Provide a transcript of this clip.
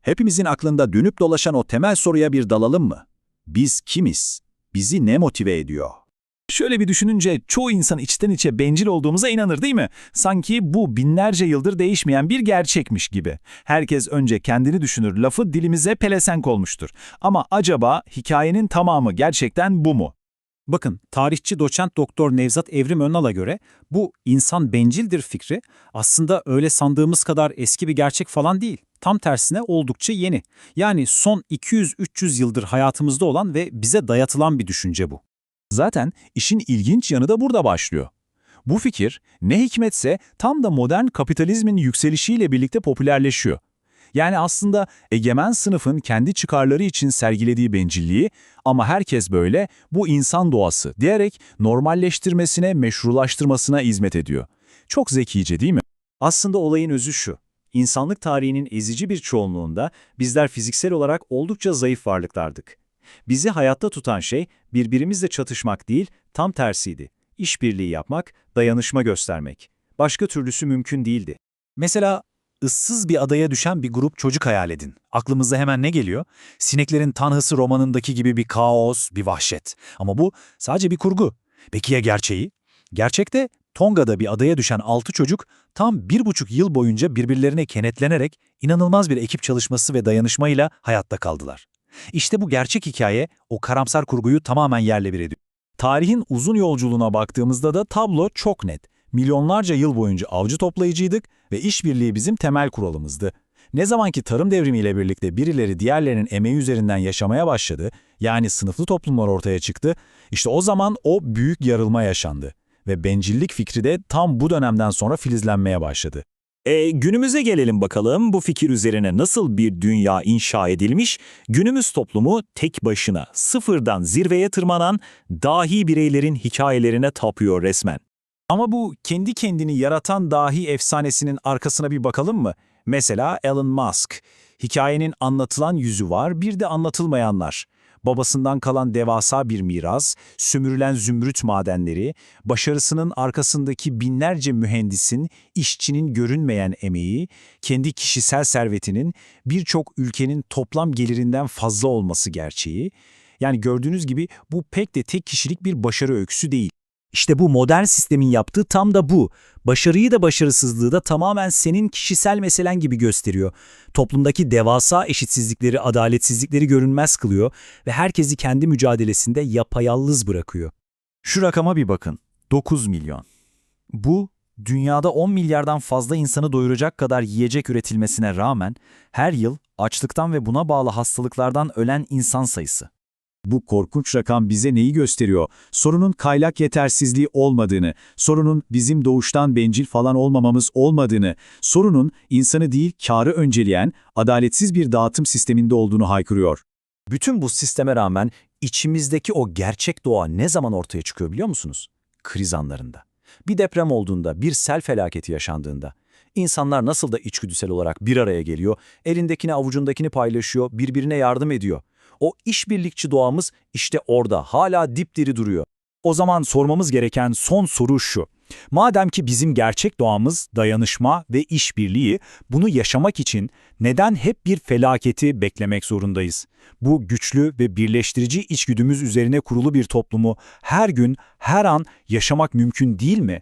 Hepimizin aklında dönüp dolaşan o temel soruya bir dalalım mı? Biz kimiz? Bizi ne motive ediyor? Şöyle bir düşününce çoğu insan içten içe bencil olduğumuza inanır değil mi? Sanki bu binlerce yıldır değişmeyen bir gerçekmiş gibi. Herkes önce kendini düşünür, lafı dilimize pelesenk olmuştur. Ama acaba hikayenin tamamı gerçekten bu mu? Bakın, tarihçi doçent doktor Nevzat Evrim Önal'a göre bu insan bencildir fikri aslında öyle sandığımız kadar eski bir gerçek falan değil. Tam tersine oldukça yeni. Yani son 200-300 yıldır hayatımızda olan ve bize dayatılan bir düşünce bu. Zaten işin ilginç yanı da burada başlıyor. Bu fikir ne hikmetse tam da modern kapitalizmin yükselişiyle birlikte popülerleşiyor. Yani aslında egemen sınıfın kendi çıkarları için sergilediği bencilliği ama herkes böyle, bu insan doğası diyerek normalleştirmesine, meşrulaştırmasına hizmet ediyor. Çok zekice değil mi? Aslında olayın özü şu: İnsanlık tarihinin ezici bir çoğunluğunda bizler fiziksel olarak oldukça zayıf varlıklardık. Bizi hayatta tutan şey birbirimizle çatışmak değil, tam tersiydi. İşbirliği yapmak, dayanışma göstermek. Başka türlüsü mümkün değildi. Mesela ıssız bir adaya düşen bir grup çocuk hayal edin. Aklımıza hemen ne geliyor? Sineklerin Tanrısı romanındaki gibi bir kaos, bir vahşet. Ama bu sadece bir kurgu. Peki ya gerçeği? Gerçekte Tonga'da bir adaya düşen 6 çocuk tam 1,5 yıl boyunca birbirlerine kenetlenerek inanılmaz bir ekip çalışması ve dayanışmayla hayatta kaldılar. İşte bu gerçek hikaye o karamsar kurguyu tamamen yerle bir ediyor. Tarihin uzun yolculuğuna baktığımızda da tablo çok net. Milyonlarca yıl boyunca avcı toplayıcıydık ve işbirliği bizim temel kuralımızdı. Ne zamanki tarım devrimiyle birlikte birileri diğerlerinin emeği üzerinden yaşamaya başladı, yani sınıflı toplumlar ortaya çıktı, işte o zaman o büyük yarılma yaşandı. Ve bencillik fikri de tam bu dönemden sonra filizlenmeye başladı. Günümüze gelelim bakalım, bu fikir üzerine nasıl bir dünya inşa edilmiş? Günümüz toplumu tek başına, sıfırdan zirveye tırmanan dahi bireylerin hikayelerine tapıyor resmen. Ama bu kendi kendini yaratan dahi efsanesinin arkasına bir bakalım mı? Mesela Elon Musk. Hikayenin anlatılan yüzü var, bir de anlatılmayanlar. Babasından kalan devasa bir miras, sömürülen zümrüt madenleri, başarısının arkasındaki binlerce mühendisin, işçinin görünmeyen emeği, kendi kişisel servetinin birçok ülkenin toplam gelirinden fazla olması gerçeği. Yani gördüğünüz gibi bu pek de tek kişilik bir başarı öyküsü değil. İşte bu modern sistemin yaptığı tam da bu. Başarıyı da başarısızlığı da tamamen senin kişisel meselen gibi gösteriyor. Toplumdaki devasa eşitsizlikleri, adaletsizlikleri görünmez kılıyor ve herkesi kendi mücadelesinde yapayalnız bırakıyor. Şu rakama bir bakın. 9 milyon. Bu, dünyada 10 milyardan fazla insanı doyuracak kadar yiyecek üretilmesine rağmen her yıl açlıktan ve buna bağlı hastalıklardan ölen insan sayısı. Bu korkunç rakam bize neyi gösteriyor? Sorunun kaynak yetersizliği olmadığını, sorunun bizim doğuştan bencil falan olmamamız olmadığını, sorunun insanı değil kârı önceleyen, adaletsiz bir dağıtım sisteminde olduğunu haykırıyor. Bütün bu sisteme rağmen içimizdeki o gerçek doğa ne zaman ortaya çıkıyor biliyor musunuz? Kriz anlarında. Bir deprem olduğunda, bir sel felaketi yaşandığında. İnsanlar nasıl da içgüdüsel olarak bir araya geliyor, elindekini avucundakini paylaşıyor, birbirine yardım ediyor. O işbirlikçi doğamız işte orada, hala dipdiri duruyor. O zaman sormamız gereken son soru şu: madem ki bizim gerçek doğamız dayanışma ve işbirliği, bunu yaşamak için neden hep bir felaketi beklemek zorundayız? Bu güçlü ve birleştirici içgüdümüz üzerine kurulu bir toplumu her gün, her an yaşamak mümkün değil mi?